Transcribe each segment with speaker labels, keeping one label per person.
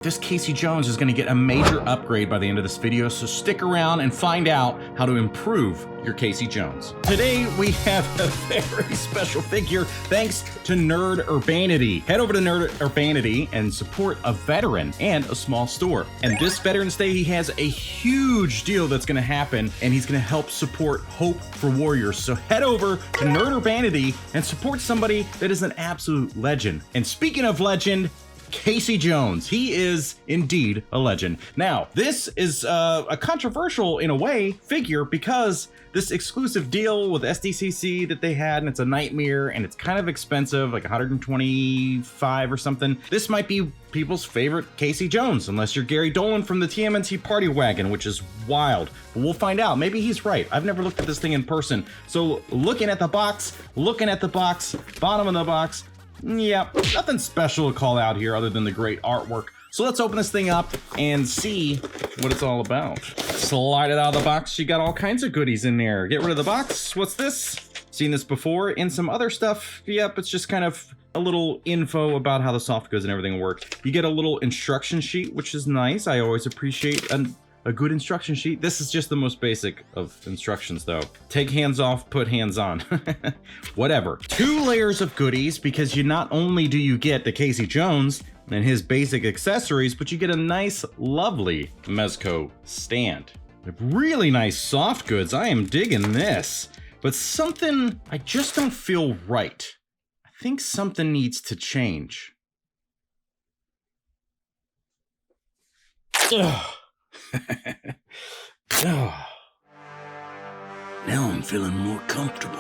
Speaker 1: This Casey Jones is going to get a major upgrade by the end of this video, so stick around and find out how to improve your Casey Jones. Today we have a very special figure thanks to NERD URBANITY. Head over to NERD URBANITY and support a veteran and a small store. And this Veterans Day he has a huge deal that's going to happen, and he's going to help support Hope for Warriors. So head over to NERD URBANITY and support somebody that is an absolute legend. And speaking of legend, Casey Jones. He is indeed a legend. Now, this is a controversial, in a way, figure because this exclusive deal with SDCC that they had, and it's a nightmare, and it's kind of expensive, like 125 or something. This might be people's favorite Casey Jones, unless you're Gary Dolan from the TMNT Party Wagon, which is wild. But we'll find out. Maybe he's right. I've never looked at this thing in person. So looking at the box, bottom of the box, yep, nothing special to call out here other than the great artwork. So let's open this thing up and see what it's all about. Slide it out of the box. You got all kinds of goodies in there. Get rid of the box. What's this? Seen this before in some other stuff. Yep, it's just kind of a little info about how the soft goods and everything work. You get a little instruction sheet, which is nice. I always appreciate a good instruction sheet. This is just the most basic of instructions though. Take hands off, put hands on. Whatever. 2 layers of goodies, because you not only do you get the Casey Jones and his basic accessories, but you get a nice, lovely Mezco stand. Really nice soft goods. I am digging this. But something, I just don't feel right. I think something needs to change. Ugh.
Speaker 2: Now I'm feeling more comfortable,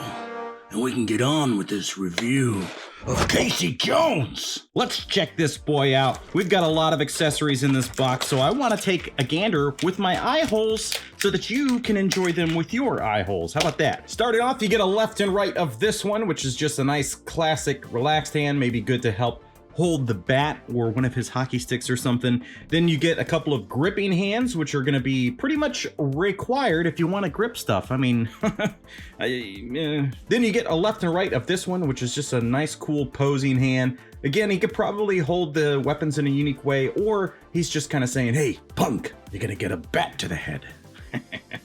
Speaker 2: and we can get on with this review of Casey Jones.
Speaker 1: Let's check this boy out. We've got a lot of accessories in this box, so I want to take a gander with my eye holes so that you can enjoy them with your eye holes. How about that? Starting off, you get a left and right of this one, which is just a nice classic relaxed hand, maybe good to help hold the bat or one of his hockey sticks or something. Then you get a couple of gripping hands, which are going to be pretty much required if you want to grip stuff. I mean, then you get a left and right of this one, which is just a nice, cool posing hand. Again, he could probably hold the weapons in a unique way, or he's just kind of saying, hey, punk, you're going to get a bat to the head.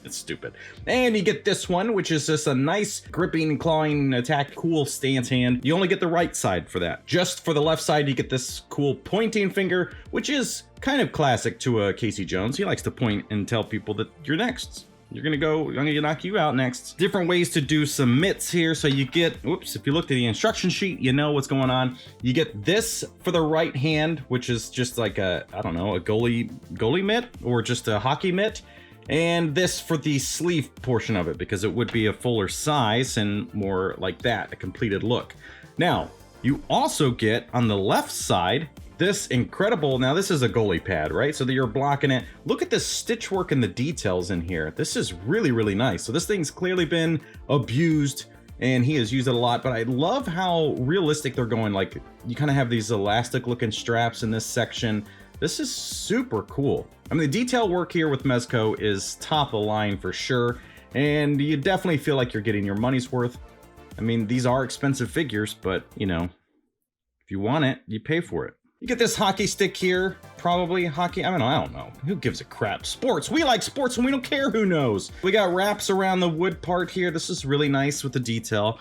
Speaker 1: It's stupid. And you get this one, which is just a nice gripping, clawing attack, cool stance hand. You only get the right side for that. Just for the left side, you get this cool pointing finger, which is kind of classic to a Casey Jones. He likes to point and tell people that you're next. I'm gonna knock you out next. Different ways to do some mitts here. So you get, whoops, if you looked at the instruction sheet, you know what's going on. You get this for the right hand, which is just like a, I don't know, a goalie mitt or just a hockey mitt. And this for the sleeve portion of it, because it would be a fuller size and more like that, a completed look. Now, you also get on the left side, this incredible, now this is a goalie pad, right? So that you're blocking it. Look at the stitch work and the details in here. This is really, really nice. So this thing's clearly been abused and he has used it a lot, but I love how realistic they're going. Like you kind of have these elastic looking straps in this section. This is super cool. I mean, the detail work here with Mezco is top of the line for sure, and you definitely feel like you're getting your money's worth. I mean, these are expensive figures, but, you know, if you want it, you pay for it. You get this hockey stick here, probably hockey, I don't know. Who gives a crap? Sports, we like sports and we don't care who knows. We got wraps around the wood part here. This is really nice with the detail.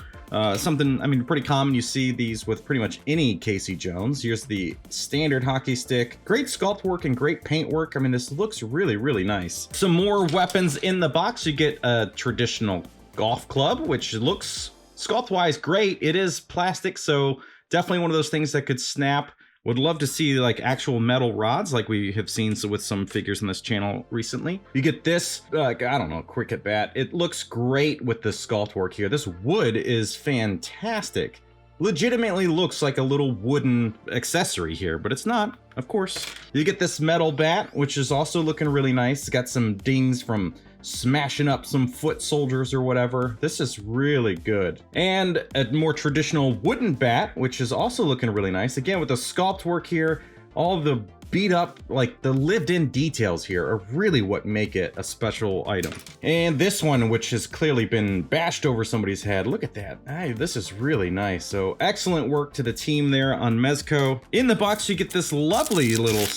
Speaker 1: Something, I mean, pretty common. You see these with pretty much any Casey Jones. Here's the standard hockey stick. Great sculpt work and great paint work. I mean, this looks really, really nice. Some more weapons in the box. You get a traditional golf club, which looks sculpt-wise great. It is plastic, so definitely one of those things that could snap. Would love to see like actual metal rods like we have seen with some figures on this channel recently. You get this, I don't know, cricket bat. It looks great with the sculpt work here. This wood is fantastic. Legitimately looks like a little wooden accessory here, but it's not, of course. You get this metal bat, which is also looking really nice. It's got some dings from smashing up some foot soldiers or whatever. This is really good. And a more traditional wooden bat, which is also looking really nice. Again, with the sculpt work here, all the beat up, like the lived in details here are really what make it a special item. And this one, which has clearly been bashed over somebody's head. Look at that. This is really nice. So excellent work to the team there on Mezco. In the box, you get this lovely little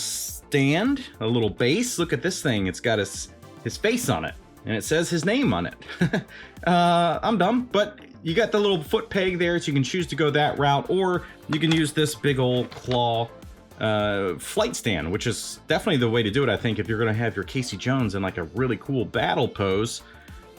Speaker 1: stand, a little base. Look at this thing. It's got his face on it, and it says his name on it. I'm dumb, but you got the little foot peg there, so you can choose to go that route, or you can use this big old claw flight stand, which is definitely the way to do it, I think, if you're going to have your Casey Jones in like a really cool battle pose.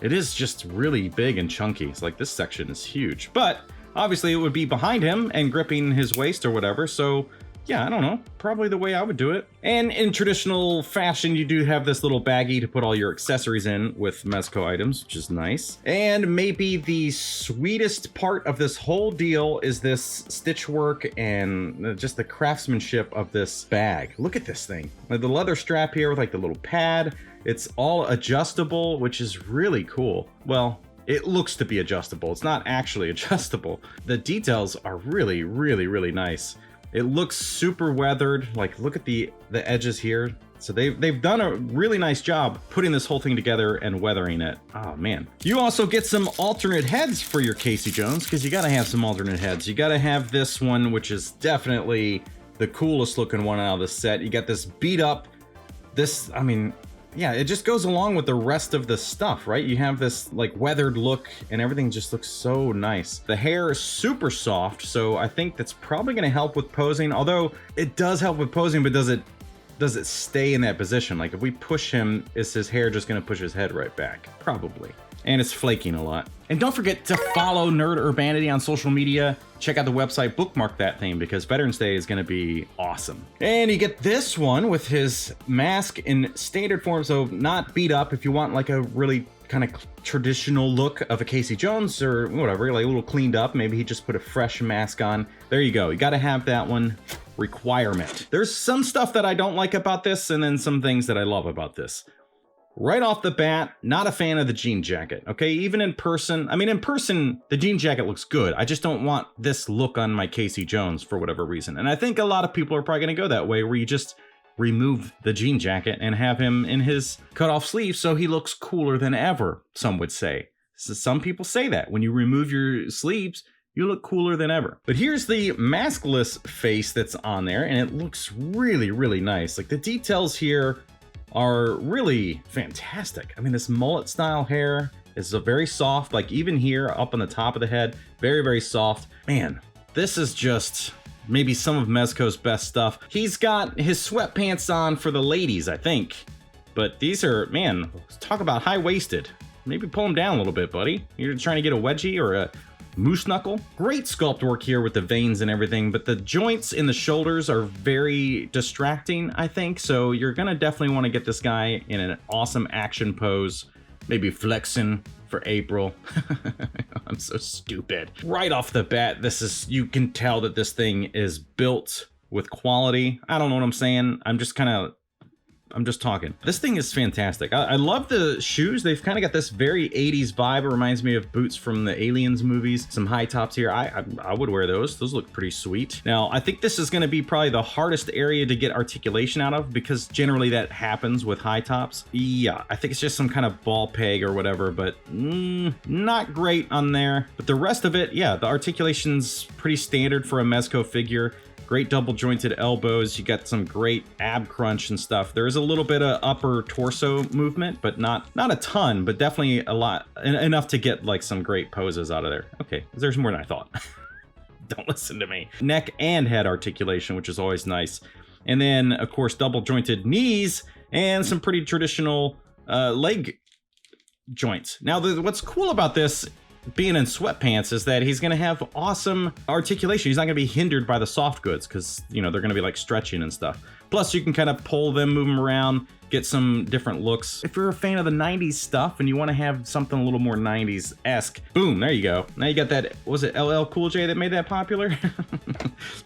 Speaker 1: It is just really big and chunky. It's like this section is huge, but obviously it would be behind him and gripping his waist or whatever, so yeah, I don't know, probably the way I would do it. And in traditional fashion, you do have this little baggie to put all your accessories in with Mezco items, which is nice. And maybe the sweetest part of this whole deal is this stitch work and just the craftsmanship of this bag. Look at this thing. Like the leather strap here with like the little pad. It's all adjustable, which is really cool. Well, it looks to be adjustable. It's not actually adjustable. The details are really, really, really nice. It looks super weathered. Like, look at the edges here. So they've done a really nice job putting this whole thing together and weathering it. Oh man. You also get some alternate heads for your Casey Jones, because you gotta have some alternate heads. You gotta have this one, which is definitely the coolest looking one out of the set. You got this beat up, I mean, yeah, it just goes along with the rest of the stuff, right? You have this like weathered look and everything just looks so nice. The hair is super soft, so I think that's probably gonna help with posing, although it does help with posing, but does it stay in that position? Like if we push him, is his hair just gonna push his head right back? Probably. And it's flaking a lot. And don't forget to follow Nerd Urbanity on social media. Check out the website, bookmark that thing, because Veterans Day is gonna be awesome. And you get this one with his mask in standard form, so not beat up. If you want like a really kind of traditional look of a Casey Jones or whatever, like a little cleaned up, maybe he just put a fresh mask on. There you go, you gotta have that one. Requirement. There's some stuff that I don't like about this, and then some things that I love about this. Right off the bat, not a fan of the jean jacket, okay? Even in person, I mean, in person, the jean jacket looks good. I just don't want this look on my Casey Jones for whatever reason. And I think a lot of people are probably gonna go that way, where you just remove the jean jacket and have him in his cutoff sleeve so he looks cooler than ever, some would say. So some people say that. When you remove your sleeves, you look cooler than ever. But here's the maskless face that's on there, and it looks really, really nice. Like the details here are really fantastic. I mean, this mullet style hair is very soft, like even here up on the top of the head, very, very soft. Man, this is just maybe some of Mezco's best stuff. He's got his sweatpants on for the ladies, I think. But these are, man, talk about high-waisted. Maybe pull them down a little bit, buddy. You're trying to get a wedgie or a moose knuckle. Great sculpt work here with the veins and everything, but the joints in the shoulders are very distracting, I think. So you're gonna definitely want to get this guy in an awesome action pose, maybe flexing for April. I'm so stupid. Right off the bat, you can tell that this thing is built with quality. I don't know what I'm saying. I'm just talking. This thing is fantastic. I love the shoes. They've kind of got this very 80s vibe. It reminds me of boots from the Aliens movies. Some high tops here. I would wear those. Those look pretty sweet. Now, I think this is going to be probably the hardest area to get articulation out of, because generally that happens with high tops. Yeah, I think it's just some kind of ball peg or whatever, but not great on there. But the rest of it, yeah, the articulation's pretty standard for a Mezco figure. Great double jointed elbows. You got some great ab crunch and stuff. There is a little bit of upper torso movement, but not a ton, but definitely a lot, enough to get like some great poses out of there. Okay, there's more than I thought. Don't listen to me. Neck and head articulation, which is always nice. And then of course, double jointed knees and some pretty traditional leg joints. Now, what's cool about this being in sweatpants is that he's going to have awesome articulation. He's not going to be hindered by the soft goods, because, you know, they're going to be like stretching and stuff. Plus, you can kind of pull them, move them around, get some different looks. If you're a fan of the 90s stuff and you want to have something a little more 90s-esque, boom, there you go. Now you got that, was it LL Cool J that made that popular?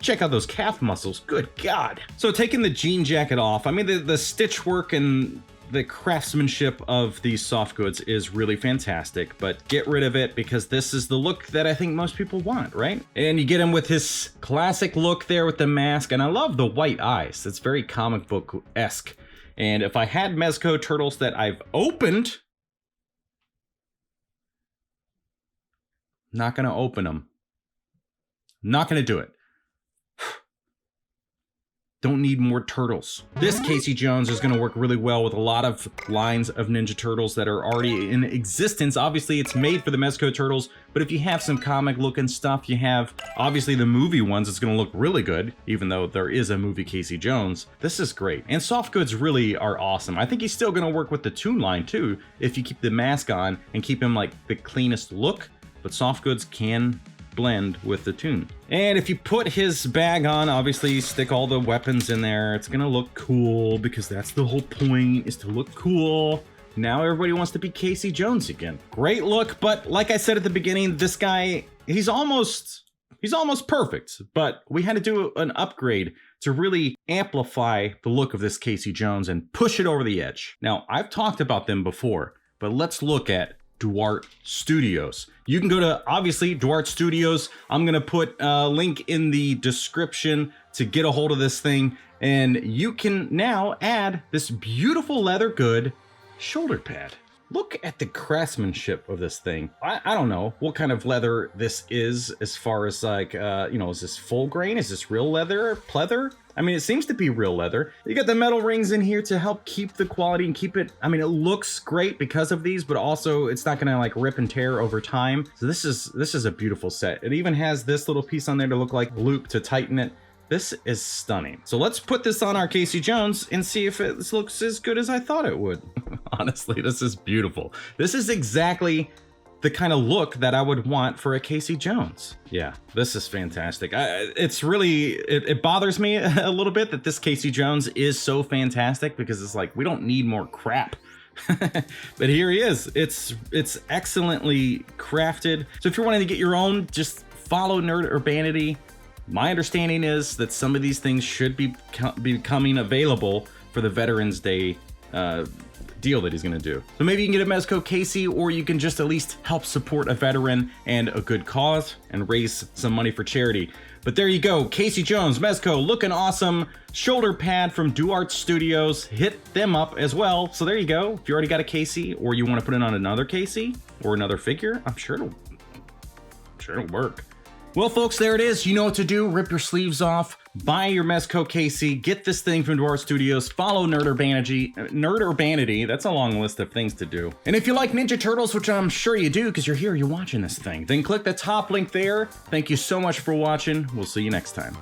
Speaker 1: Check out those calf muscles, good God. So taking the jean jacket off, I mean, the stitch work and the craftsmanship of these soft goods is really fantastic, but get rid of it, because this is the look that I think most people want, right? And you get him with his classic look there with the mask, and I love the white eyes. It's very comic book-esque. And if I had Mezco turtles that I've opened, not gonna open them. Not gonna do it. don't need more turtles. This Casey Jones is gonna work really well with a lot of lines of Ninja Turtles that are already in existence. Obviously, it's made for the Mezco Turtles, but if you have some comic looking stuff, you have obviously the movie ones, it's gonna look really good, even though there is a movie Casey Jones. This is great. And soft goods really are awesome. I think he's still gonna work with the Toon line too, if you keep the mask on and keep him like the cleanest look, but soft goods can blend with the Toon. And if you put his bag on, obviously stick all the weapons in there, it's gonna look cool because that's the whole point, is to look cool. Now everybody wants to be Casey Jones again. Great look, but like I said at the beginning, this guy, he's almost perfect, but we had to do an upgrade to really amplify the look of this Casey Jones and push it over the edge. Now, I've talked about them before, but let's look at Duarte Studios. You can go to, obviously, Duarte Studios. I'm gonna put a link in the description to get a hold of this thing, and you can now add this beautiful leather good shoulder pad. Look at the craftsmanship of this thing. I don't know what kind of leather this is as far as like, you know, is this full grain? Is this real leather, pleather? I mean, it seems to be real leather. You got the metal rings in here to help keep the quality and keep it, I mean, it looks great because of these, but also it's not gonna like rip and tear over time. So this is a beautiful set. It even has this little piece on there to look like loop to tighten it. This is stunning. So let's put this on our Casey Jones and see if it looks as good as I thought it would. Honestly, this is beautiful. This is exactly the kind of look that I would want for a Casey Jones. Yeah, this is fantastic. It's really, it bothers me a little bit that this Casey Jones is so fantastic because it's like, we don't need more crap. But here he is. It's excellently crafted. So if you're wanting to get your own, just follow Nerd Urbanity. My understanding is that some of these things should be becoming available for the Veterans Day deal that he's gonna do. So maybe you can get a Mezco Casey, or you can just at least help support a veteran and a good cause and raise some money for charity. But there you go, Casey Jones, Mezco, looking awesome. Shoulder pad from Duarte Studios, hit them up as well. So there you go. If you already got a Casey, or you want to put it on another Casey or another figure, I'm sure it'll work. Well, folks, there it is. You know what to do. Rip your sleeves off, buy your Mezco Casey, get this thing from Duarte Studios, follow Nerd Urbanity. That's a long list of things to do. And if you like Ninja Turtles, which I'm sure you do because you're here, you're watching this thing, then click the top link there. Thank you so much for watching. We'll see you next time.